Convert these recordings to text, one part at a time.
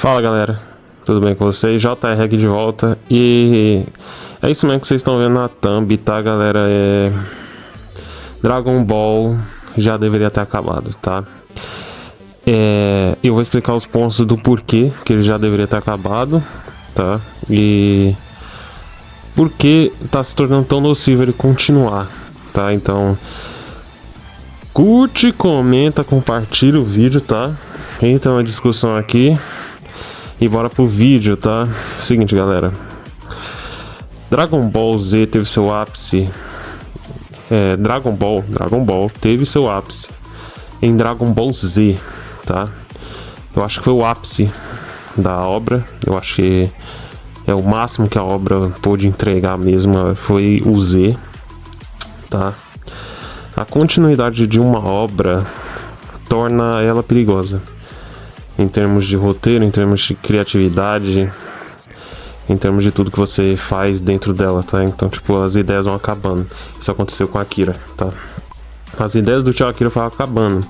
Fala galera, tudo bem com vocês? JR aqui de volta e é isso mesmo que vocês estão vendo na thumb, tá galera? Dragon Ball já deveria ter acabado, tá? Eu vou explicar os pontos do porquê que ele já deveria ter acabado, tá? E por que tá se tornando tão nocivo ele continuar, tá? Então curte, comenta, compartilha o vídeo, tá? Entra na discussão aqui. E bora pro vídeo, tá? Seguinte, galera. Dragon Ball Z teve seu ápice. Dragon Ball teve seu ápice em Dragon Ball Z, tá? Eu acho que foi o ápice da obra. Eu acho que é o máximo que a obra pôde entregar mesmo. Foi o Z, tá? A continuidade de uma obra torna ela perigosa. Em termos de roteiro, em termos de criatividade, em termos de tudo que você faz dentro dela, tá? Então, tipo, as ideias vão acabando. Isso aconteceu com a Akira, tá? As ideias do tio Akira foram acabando.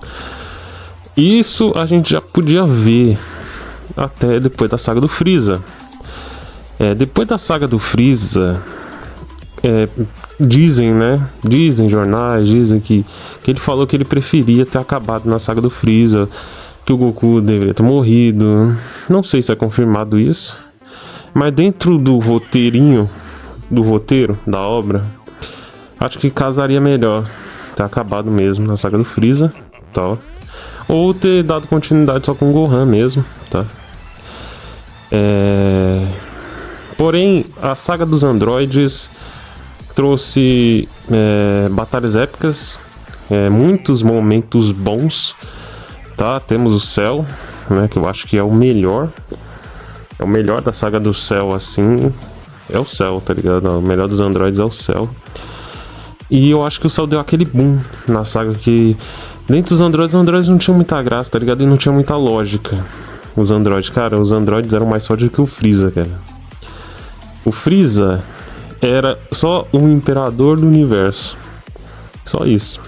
Isso a gente já podia ver até depois da saga do Freeza. Depois da saga do Freeza, dizem, né? Dizem jornais, dizem que ele falou que ele preferia ter acabado na saga do Freeza, que o Goku deveria ter morrido. Não sei se é confirmado isso, mas dentro do roteiro da obra, acho que casaria melhor ter acabado mesmo na saga do Freeza, tá? Ou ter dado continuidade só com o Gohan mesmo, tá? Porém, a saga dos androides trouxe batalhas épicas, muitos momentos bons. Tá, temos o Cell, né, que eu acho que é o melhor. É o melhor da saga do Cell, assim. É o Cell, tá ligado? O melhor dos androides é o Cell. E eu acho que o Cell deu aquele boom na saga que... Dentro dos androides, os androides não tinham muita graça, tá ligado? E não tinha muita lógica. Os androides, cara, os androides eram mais fortes do que o Freeza, cara. O Freeza era só um imperador do universo. Só isso.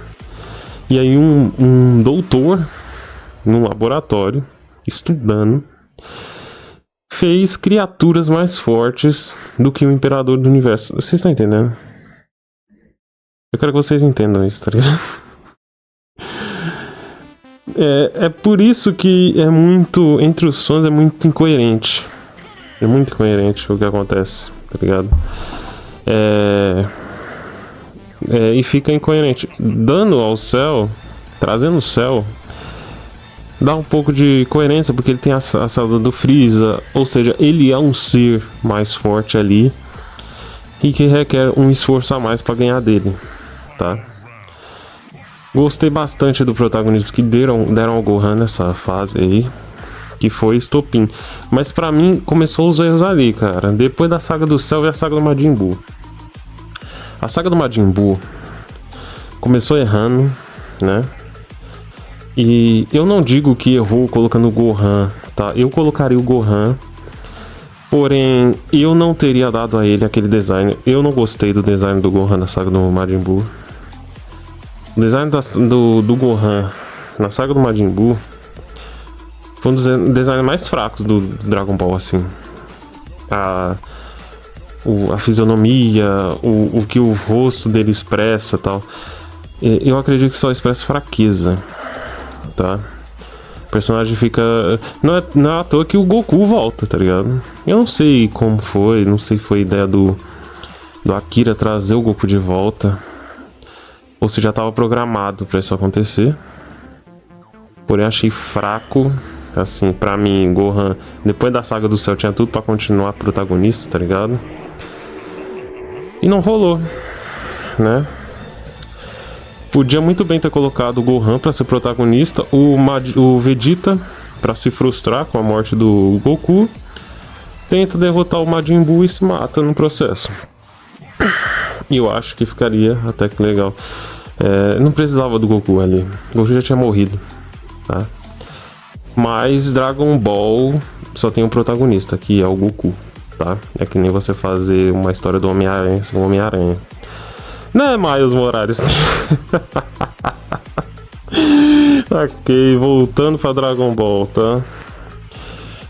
E aí um doutor... no laboratório, estudando, fez criaturas mais fortes do que o Imperador do Universo. Vocês estão entendendo? Eu quero que vocês entendam isso, tá ligado? É por isso que é muito... Entre os fãs é muito incoerente. É muito incoerente o que acontece, tá ligado? E fica incoerente. Dando ao Cell, trazendo o Cell... dá um pouco de coerência, porque ele tem a saúde do Freeza, ou seja, ele é um ser mais forte ali e que requer um esforço a mais para ganhar dele, tá? Gostei bastante do protagonismo que deram ao Gohan nessa fase aí, que foi estopim. Mas pra mim começou os erros ali, cara, depois da saga do Cell e a saga do Majin Buu. A saga do Majin Buu começou errando, né? E eu não digo que errou colocando o Gohan, tá? Eu colocaria o Gohan, porém eu não teria dado a ele aquele design. Eu não gostei do design do Gohan na saga do Majin Buu. O design do Gohan na saga do Majin Buu foi um dos designs mais fracos do Dragon Ball, assim. A fisionomia, o que o rosto dele expressa e tal. Eu acredito que só expressa fraqueza, tá? O personagem fica... Não é à toa que o Goku volta, tá ligado? Eu não sei como foi, não sei se foi ideia do Akira trazer o Goku de volta, ou se já tava programado pra isso acontecer. Porém achei fraco. Assim, pra mim, Gohan, depois da saga do Cell, tinha tudo pra continuar protagonista, tá ligado? E não rolou, né? Podia muito bem ter colocado o Gohan pra ser protagonista, o Vegeta pra se frustrar com a morte do Goku, tenta derrotar o Majin Buu e se mata no processo. E eu acho que ficaria até que legal. Não precisava do Goku ali, o Goku já tinha morrido, tá? Mas Dragon Ball só tem um protagonista, que é o Goku, tá? É que nem você fazer uma história do Homem-Aranha sem o Homem-Aranha. Não é Miles Morales. Ok, voltando pra Dragon Ball, tá?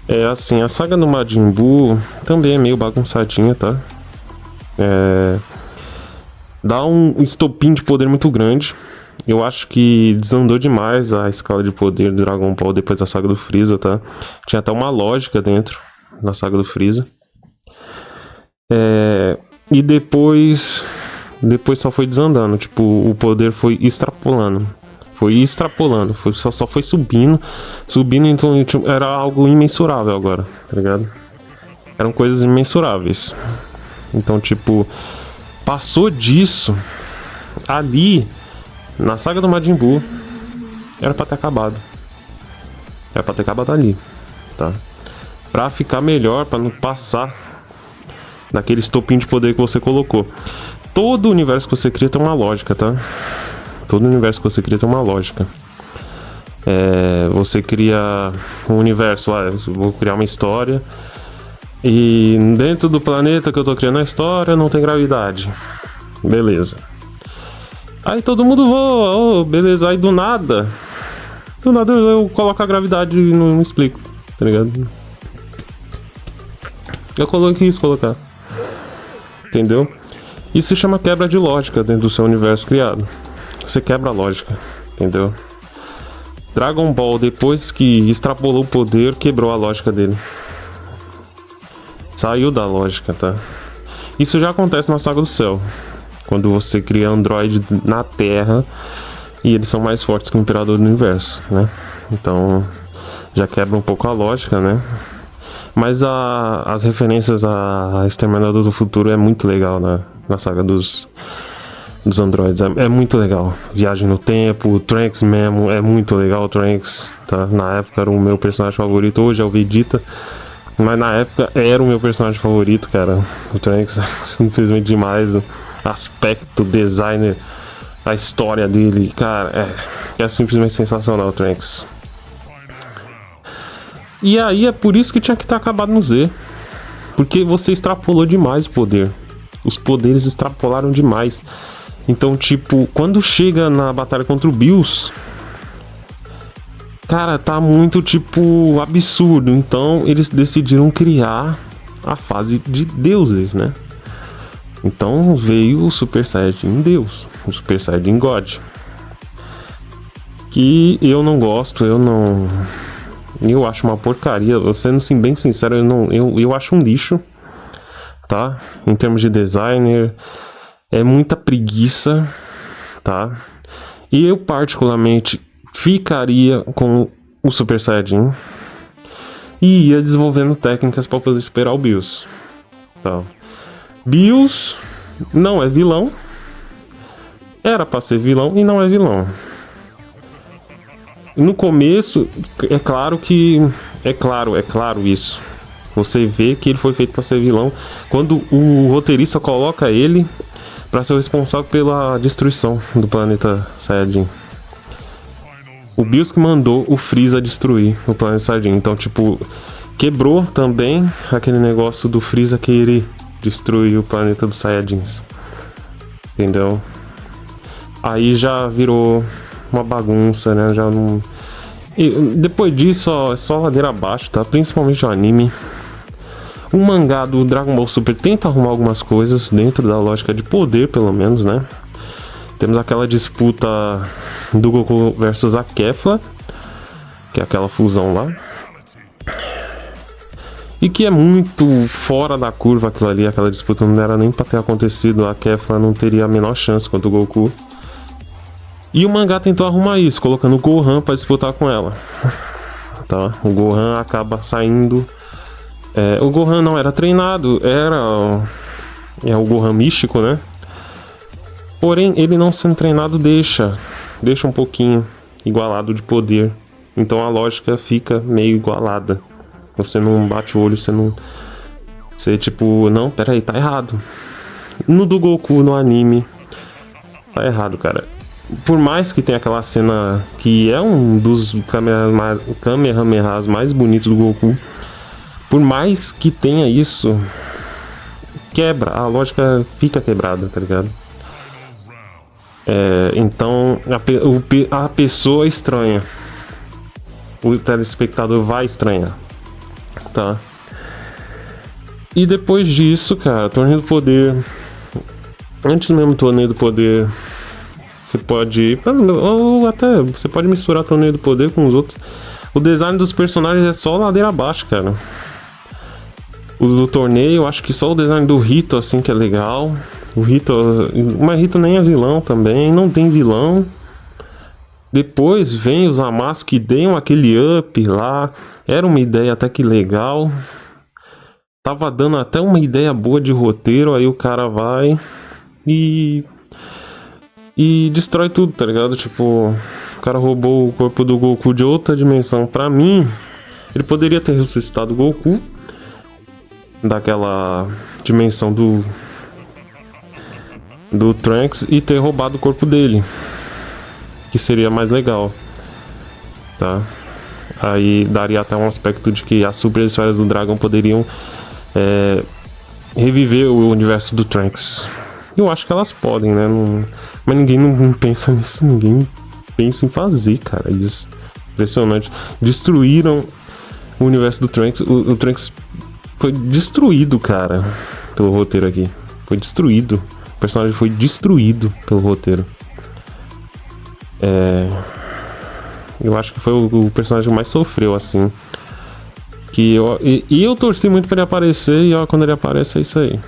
É assim, a saga do Majin Buu também é meio bagunçadinha, tá? Dá um estopim de poder muito grande. Eu acho que desandou demais a escala de poder do Dragon Ball depois da saga do Freeza, tá? Tinha até uma lógica dentro da saga do Freeza. E depois só foi desandando. Tipo, o poder foi extrapolando. Só foi subindo. Então era algo imensurável agora, tá ligado? Eram coisas imensuráveis. Então, tipo, passou disso ali, na saga do Majin Buu, era pra ter acabado. Era pra ter acabado ali, tá? Pra ficar melhor, pra não passar naquele estopim de poder que você colocou. Todo universo que você cria tem uma lógica, tá? Todo universo que você cria tem uma lógica. Você cria um universo, eu vou criar uma história. E dentro do planeta que eu tô criando a história não tem gravidade. Beleza. Aí todo mundo voa, beleza. Aí do nada eu coloco a gravidade e não explico, tá ligado? Eu quis colocar. Entendeu? Isso se chama quebra de lógica dentro do seu universo criado. Você quebra a lógica, entendeu? Dragon Ball, depois que extrapolou o poder, quebrou a lógica dele. Saiu da lógica, tá? Isso já acontece na Saga do Céu. Quando você cria Android na Terra e eles são mais fortes que o Imperador do Universo, né? Então, já quebra um pouco a lógica, né? Mas as referências a Exterminador do Futuro é muito legal na saga dos androids. É muito legal. Viagem no tempo, o Trunks mesmo, é muito legal o Trunks, tá? Na época era o meu personagem favorito, hoje é o Vegeta. Mas na época era o meu personagem favorito, cara. O Trunks é simplesmente demais. O aspecto, designer, a história dele, cara, é simplesmente sensacional o Trunks. E aí é por isso que tinha que estar acabado no Z. Porque você extrapolou demais o poder. Os poderes extrapolaram demais. Então, tipo, quando chega na batalha contra o Bills, cara, tá muito, tipo, absurdo. Então, eles decidiram criar a fase de deuses, né? Então, veio o Super Saiyajin Deus, o Super Saiyajin God. Que eu não gosto, eu acho uma porcaria. Sendo assim, bem sincero, eu acho um lixo, tá? Em termos de designer, é muita preguiça, tá? E eu particularmente ficaria com o Super Saiyajin e ia desenvolvendo técnicas para poder superar o Bills, tá? Bills não é vilão, era para ser vilão e não é vilão. No começo, é claro isso. Você vê que ele foi feito para ser vilão quando o roteirista coloca ele para ser o responsável pela destruição do planeta Saiyajin. O Bills que mandou o Freeza destruir o planeta Saiyajin. Então, tipo, quebrou também aquele negócio do Freeza querer destruir o planeta dos Saiyajins. Entendeu? Aí já virou uma bagunça, né? Já não... E depois disso, é só ladeira abaixo, tá? Principalmente o anime. O mangá do Dragon Ball Super tenta arrumar algumas coisas dentro da lógica de poder, pelo menos, né? Temos aquela disputa do Goku versus a Kefla, que é aquela fusão lá. E que é muito fora da curva aquilo ali, aquela disputa não era nem pra ter acontecido. A Kefla não teria a menor chance contra o Goku. E o mangá tentou arrumar isso, colocando o Gohan pra disputar com ela. Tá? O Gohan acaba saindo... o Gohan não era treinado, é o Gohan místico, né? Porém, ele não sendo treinado deixa um pouquinho igualado de poder. Então a lógica fica meio igualada. Você não bate o olho, você tipo, não, peraí, tá errado. No do Goku, no anime, tá errado, cara. Por mais que tenha aquela cena que é um dos Kamehamehas mais bonitos do Goku, por mais que tenha isso, quebra, a lógica fica quebrada, tá ligado? Então a pessoa estranha, o telespectador vai estranhar, tá? E depois disso, cara, Torneio do Poder... Antes mesmo do Torneio do Poder, você pode... Ou até, você pode misturar Torneio do Poder com os outros. O design dos personagens é só ladeira abaixo, cara. O do torneio, eu acho que só o design do Rito, assim, que é legal. O Rito... Mas Rito nem é vilão também, não tem vilão. Depois vem os Zamasu que deu aquele up lá. Era uma ideia até que legal. Tava dando até uma ideia boa de roteiro. Aí o cara vai e destrói tudo, tá ligado? Tipo, o cara roubou o corpo do Goku de outra dimensão. Pra mim, ele poderia ter ressuscitado o Goku daquela dimensão do Trunks e ter roubado o corpo dele, que seria mais legal, tá? Aí daria até um aspecto de que as super esferas do dragão poderiam reviver o universo do Trunks. Eu acho que elas podem, né? Mas ninguém não pensa nisso, ninguém pensa em fazer, cara, isso. Impressionante. Destruíram o universo do Trunks. O Trunks foi destruído, cara, pelo roteiro aqui. Foi destruído. O personagem foi destruído pelo roteiro. Eu acho que foi o personagem que mais sofreu, assim. Eu torci muito pra ele aparecer, e ó, quando ele aparece é isso aí.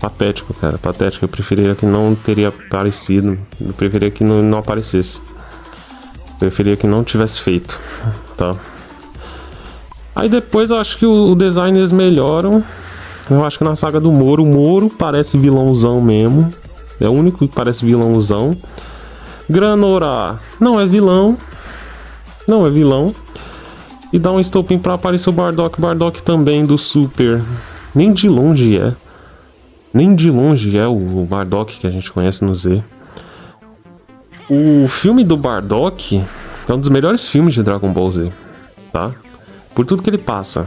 Patético, cara, patético. Eu preferia que não teria aparecido. Eu preferia que não aparecesse. Eu preferia que não tivesse feito, tá? Aí depois eu acho que o design eles melhoram. Eu acho que na saga do Moro, o Moro parece vilãozão mesmo. É o único que parece vilãozão. Granorá não é vilão. Não é vilão. E dá um estopim pra aparecer o Bardock. Bardock também do Super. Nem de longe é. Nem de longe é o Bardock que a gente conhece no Z. O filme do Bardock é um dos melhores filmes de Dragon Ball Z, tá? Por tudo que ele passa.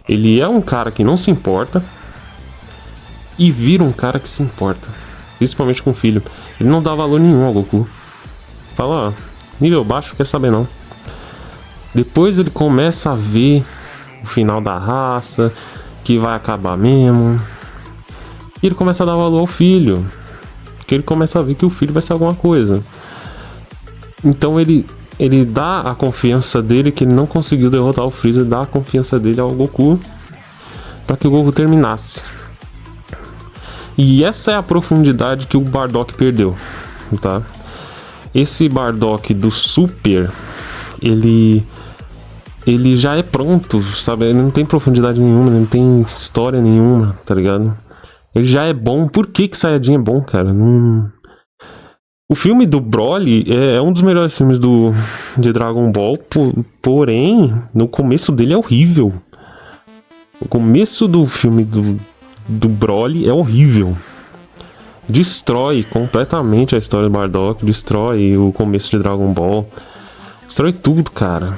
Ele é um cara que não se importa e vira um cara que se importa. Principalmente com o filho. Ele não dá valor nenhum ao Goku. Fala, ó, nível baixo, quer saber não. Depois ele começa a ver o final da raça, que vai acabar mesmo. E ele começa a dar valor ao filho. Porque ele começa a ver que o filho vai ser alguma coisa. Então ele dá a confiança dele, que ele não conseguiu derrotar o Freeza, dá a confiança dele ao Goku para que o Goku terminasse. E essa é a profundidade que o Bardock perdeu, tá? Esse Bardock do Super, ele já é pronto, sabe? Ele não tem profundidade nenhuma, ele não tem história nenhuma, tá ligado? Ele já é bom. Por que Saiyajin é bom, cara? Não... O filme do Broly é um dos melhores filmes de Dragon Ball, porém, no começo dele é horrível. O começo do filme do Broly é horrível. Destrói completamente a história do Bardock, destrói o começo de Dragon Ball. Destrói tudo, cara.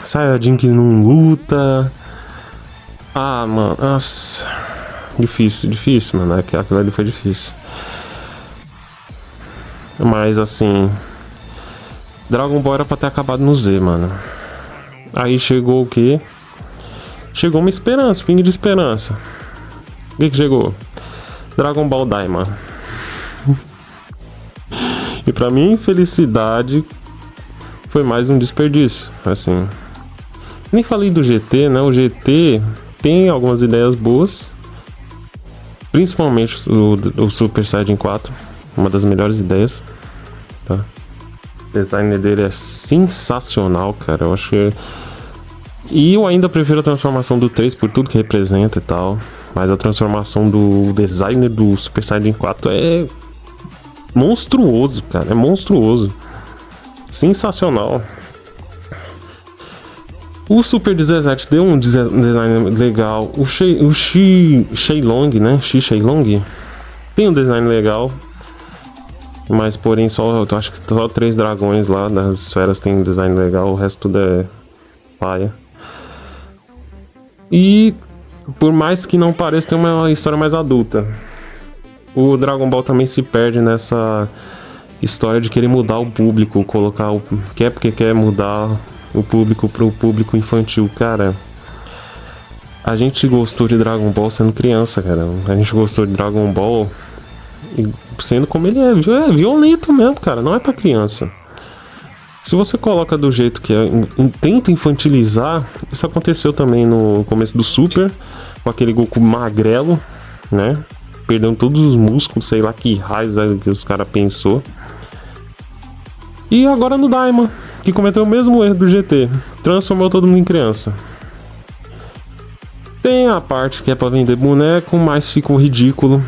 Saiyajin que não luta. Ah, mano, nossa. Difícil, mano. Aquilo ali foi difícil. Mas assim, Dragon Ball era pra ter acabado no Z, mano. Aí chegou o quê? Chegou uma esperança, fim de esperança. O que chegou? Dragon Ball Daima. E pra mim, felicidade foi mais um desperdício, assim. Nem falei do GT, né? O GT tem algumas ideias boas. Principalmente o Super Saiyajin 4. Uma das melhores ideias, tá? O design dele é sensacional, cara. Eu acho que... E eu ainda prefiro a transformação do 3 por tudo que representa e tal. Mas a transformação do design do Super Saiyajin 4 é monstruoso, cara. É monstruoso. Sensacional. O Super 17 deu um design legal. O Shenlong, né? Shenlong tem um design legal. Mas porém eu acho que só 3 dragões lá das esferas tem um design legal. O resto tudo é paia. E por mais que não pareça, tem uma história mais adulta. O Dragon Ball também se perde nessa história de querer mudar o público, colocar o... Quer porque quer mudar o público pro público infantil, cara. A gente gostou de Dragon Ball sendo criança, cara. A gente gostou de Dragon Ball sendo como ele é violento mesmo, cara. Não é pra criança. Se você coloca do jeito que é, tenta infantilizar, isso aconteceu também no começo do Super, com aquele Goku magrelo, né? Perdendo todos os músculos, sei lá que raios que os caras pensou. E agora no Daima, que cometeu o mesmo erro do GT, transformou todo mundo em criança. Tem a parte que é pra vender boneco, mas ficou ridículo,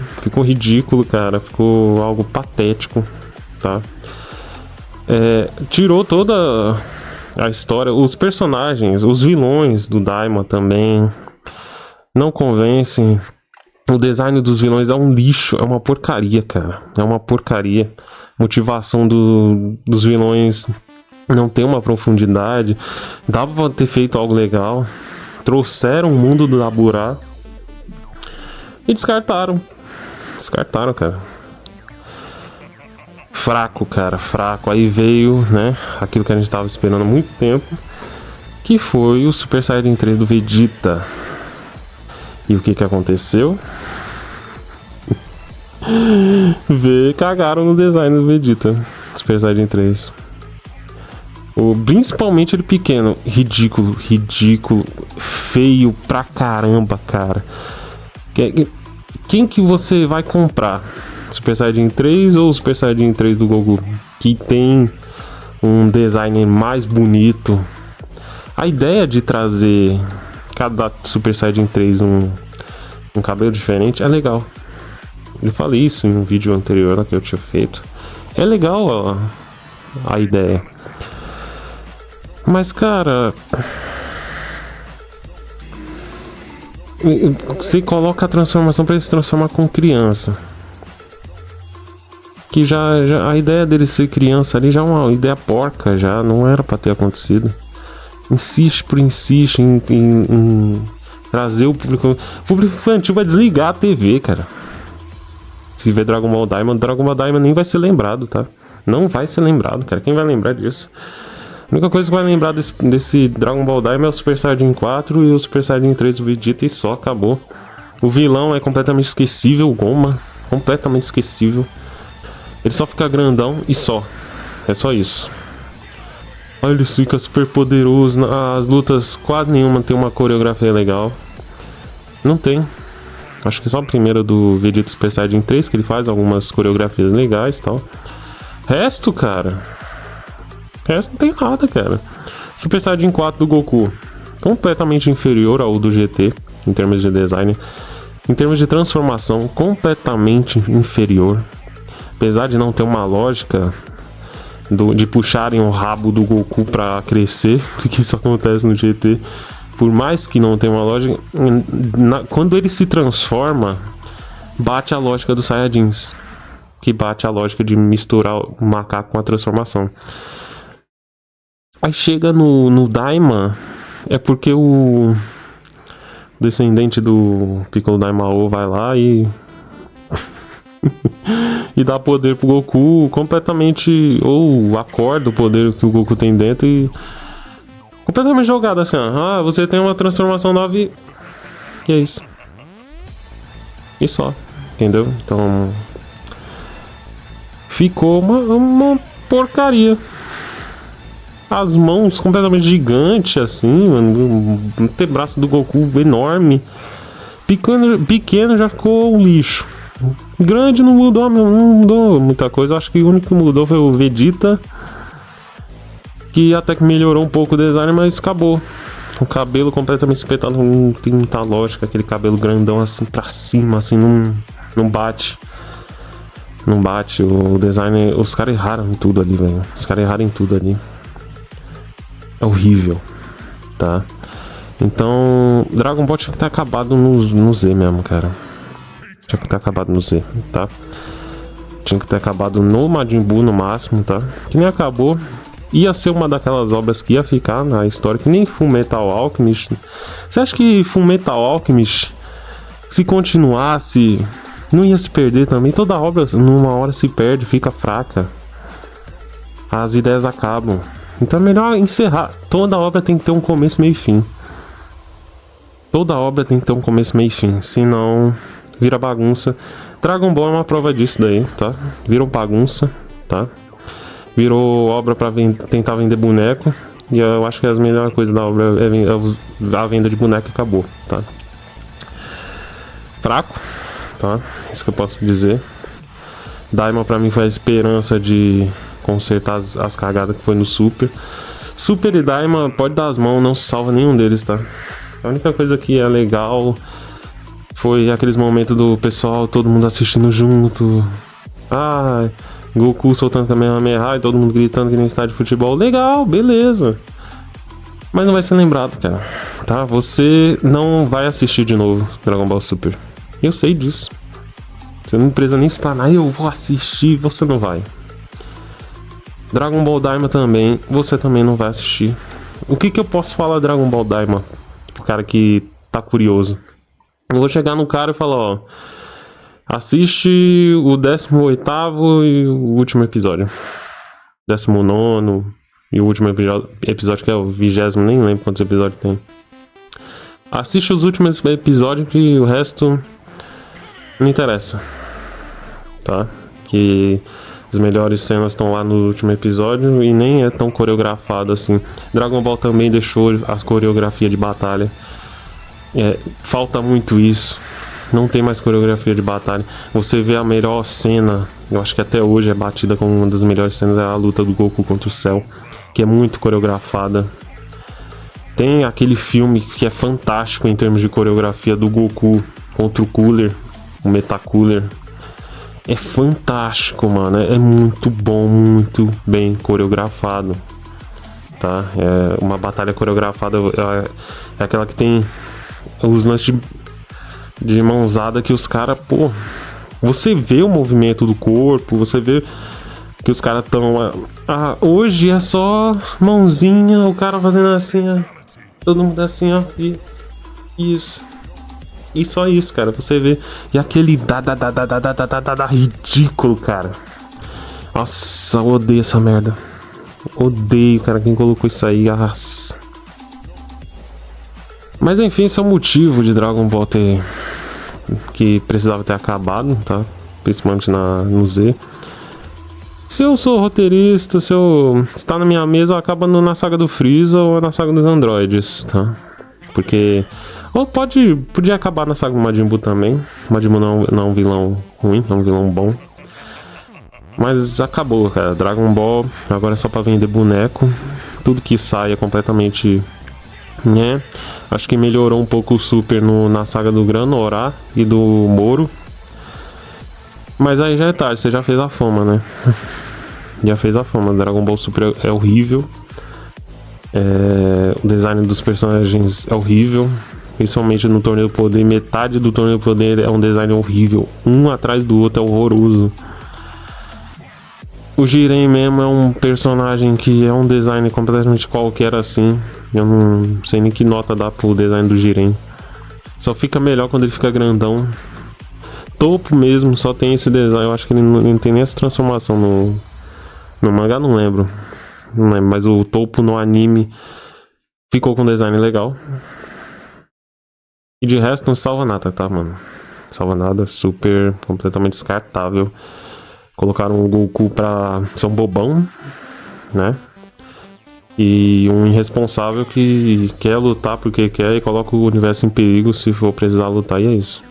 cara, ficou algo patético, tá? Tirou toda a história, os personagens, os vilões do Daima também não convencem. O design dos vilões é um lixo, é uma porcaria, cara. É uma porcaria. Motivação dos vilões não tem uma profundidade. Dava pra ter feito algo legal. Trouxeram o mundo do Daburá e descartaram. Descartaram, cara. Fraco, cara, fraco. Aí veio, né, aquilo que a gente tava esperando há muito tempo, que foi o Super Saiyajin 3 do Vegeta. E o que aconteceu? Cagaram no design do Vegeta, Super Saiyajin 3. Principalmente ele pequeno, ridículo, feio pra caramba, cara. Quem que você vai comprar? Super Saiyajin 3 ou Super Saiyajin 3 do Goku? Que tem um design mais bonito. A ideia de trazer cada Super Saiyajin 3 um cabelo diferente é legal. Eu falei isso em um vídeo anterior que eu tinha feito. É legal a ideia. Mas, cara, você coloca a transformação pra ele se transformar com criança. Que já a ideia dele ser criança ali já é uma ideia porca, já não era pra ter acontecido. Insiste em trazer o público. O público infantil vai desligar a TV, cara. Se ver Dragon Ball Daima nem vai ser lembrado, tá? Não vai ser lembrado, cara. Quem vai lembrar disso? A única coisa que vai lembrar desse Dragon Ball Daima é o Super Saiyajin 4 e o Super Saiyajin 3 do Vegeta e só, acabou. O vilão é completamente esquecível, o Goma. Completamente esquecível. Ele só fica grandão e só. É só isso. Aí ele fica super poderoso. As lutas, quase nenhuma tem uma coreografia legal. Não tem. Acho que só a primeira do Vegeta Super Saiyajin 3 que ele faz algumas coreografias legais e tal. Resto, cara. Resto não tem nada, cara. Super Saiyajin 4 do Goku. Completamente inferior ao do GT. Em termos de design. Em termos de transformação. Completamente inferior. Apesar de não ter uma lógica de puxarem o rabo do Goku pra crescer, porque isso acontece no GT, por mais que não tenha uma lógica, quando ele se transforma, bate a lógica dos Saiyajins, que bate a lógica de misturar o macaco com a transformação. Aí chega no Daima, é porque o descendente do Piccolo Daimao vai lá e e dá poder pro Goku completamente, ou acorda o poder que o Goku tem dentro e completamente jogado assim, ó. Você tem uma transformação nova e é isso. E só, entendeu? Então ficou uma porcaria. As mãos completamente gigantes assim, mano. O antebraço do Goku enorme. Pequeno já ficou um lixo. Grande não mudou muita coisa. Acho que o único que mudou foi o Vegeta, que até que melhorou um pouco o design, mas acabou. O cabelo completamente espetado, não tem muita lógica. Aquele cabelo grandão assim pra cima, assim, não bate. Não bate. O design, os caras erraram em tudo ali, velho. Os caras erraram em tudo ali. É horrível, tá? Então, Dragon Ball tinha que ter acabado no Z mesmo, cara. Tinha que ter acabado no Z, tá? Tinha que ter acabado no Majin Buu no máximo, tá? Que nem acabou. Ia ser uma daquelas obras que ia ficar na história, que nem Fullmetal Alchemist. Você acha que Fullmetal Alchemist, se continuasse, não ia se perder também? Toda obra, numa hora se perde, fica fraca. As ideias acabam. Então é melhor encerrar. Toda obra tem que ter um começo, meio e fim. Toda obra tem que ter um começo, meio e fim. Senão, vira bagunça. Dragon Ball é uma prova disso daí, tá? Virou bagunça, tá? Virou obra pra tentar vender boneco. E eu acho que as melhores coisas da obra é a venda de boneco e acabou, tá? Fraco, tá? Isso que eu posso dizer. Daima pra mim foi a esperança de consertar as cagadas que foi no Super. Super e Daima pode dar as mãos, não salva nenhum deles, tá? A única coisa que é legal foi aqueles momentos do pessoal, todo mundo assistindo junto. Ah, Goku soltando Kamehameha e todo mundo gritando que nem estádio de futebol. Legal, beleza. Mas não vai ser lembrado, cara. Tá? Você não vai assistir de novo Dragon Ball Super. Eu sei disso. Você não precisa nem explanar, eu vou assistir, você não vai. Dragon Ball Daima também, você também não vai assistir. O que eu posso falar de Dragon Ball Daima? Pro cara que tá curioso. Eu vou chegar no cara e falar, ó, assiste o 18º e o último episódio. 19º e o último episódio que é o 20º, nem lembro quantos episódios tem. Assiste os últimos episódios que o resto não interessa. Tá? Que as melhores cenas estão lá no último episódio e nem é tão coreografado assim. Dragon Ball também deixou as coreografias de batalha. Falta muito isso. Não tem mais coreografia de batalha. Você vê a melhor cena, eu acho que até hoje é batida como uma das melhores cenas, é a luta do Goku contra o Cell, que é muito coreografada. Tem aquele filme que é fantástico em termos de coreografia do Goku contra o Cooler, o Metacooler. É fantástico, mano. É muito bom, muito bem coreografado. Tá? É uma batalha coreografada, é aquela que tem os lances de mãozada que os caras, pô, você vê o movimento do corpo, você vê que os caras estão. Hoje é só mãozinha, o cara fazendo assim, ó, todo mundo assim, ó, e isso. E só isso, cara, você vê. E aquele ridículo, cara. Nossa, eu odeio essa merda. Odeio, cara, quem colocou isso aí. Mas enfim, esse é o motivo de Dragon Ball ter... que precisava ter acabado, tá? Principalmente no Z. Se eu sou roteirista, se tá na minha mesa, acaba na saga do Freeza ou na saga dos androides, tá? Porque... ou podia acabar na saga do Majin Buu também. Majin Buu não é um vilão ruim, é um vilão bom. Mas acabou, cara. Dragon Ball agora é só pra vender boneco. Tudo que sai é completamente... né? Acho que melhorou um pouco o Super na saga do Granorá e do Moro. Mas aí já é tarde, você já fez a fama, né? Já fez a fama. Dragon Ball Super é horrível. O design dos personagens é horrível. Principalmente no Torneio do Poder. Metade do Torneio do Poder é um design horrível. Um atrás do outro é horroroso. O Jiren mesmo é um personagem que é um design completamente qualquer assim. Eu não sei nem que nota dá pro design do Jiren. Só fica melhor quando ele fica grandão. Topo mesmo, só tem esse design. Eu acho que ele não tem nem essa transformação no mangá, não lembro. Não lembro, mas o Topo no anime ficou com um design legal. E de resto não salva nada, tá, mano? Salva nada, Super completamente descartável. Colocaram o Goku pra ser um bobão, né? E um irresponsável que quer lutar porque quer e coloca o universo em perigo se for precisar lutar, e é isso.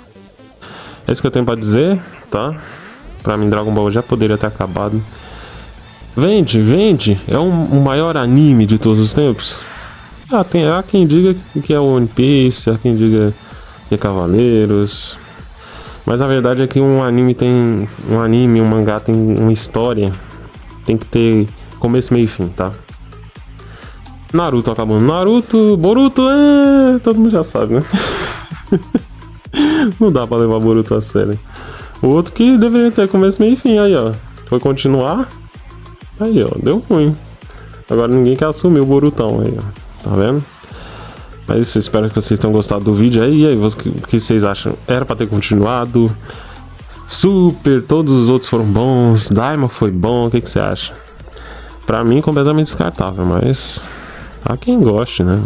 É isso que eu tenho pra dizer, tá? Pra mim Dragon Ball já poderia ter acabado. Vende, é o maior anime de todos os tempos. Há quem diga que é One Piece, há quem diga que é Cavaleiros. Mas a verdade é que um mangá tem uma história. Tem que ter começo, meio e fim, tá? Naruto acabando. Boruto, todo mundo já sabe, né? Não dá pra levar Boruto a sério. O outro que deveria ter começo, meio e fim, aí ó. Foi continuar. Aí ó, deu ruim. Agora ninguém quer assumir o Borutão aí, ó. Tá vendo? Mas espero que vocês tenham gostado do vídeo aí. E aí, o que vocês acham? Era pra ter continuado? Super, todos os outros foram bons. Daima foi bom, o que você acha? Pra mim, completamente descartável, mas há quem goste, né?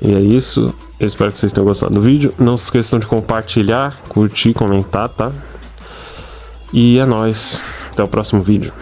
E é isso. Eu espero que vocês tenham gostado do vídeo. Não se esqueçam de compartilhar, curtir, comentar, tá? E é nóis. Até o próximo vídeo.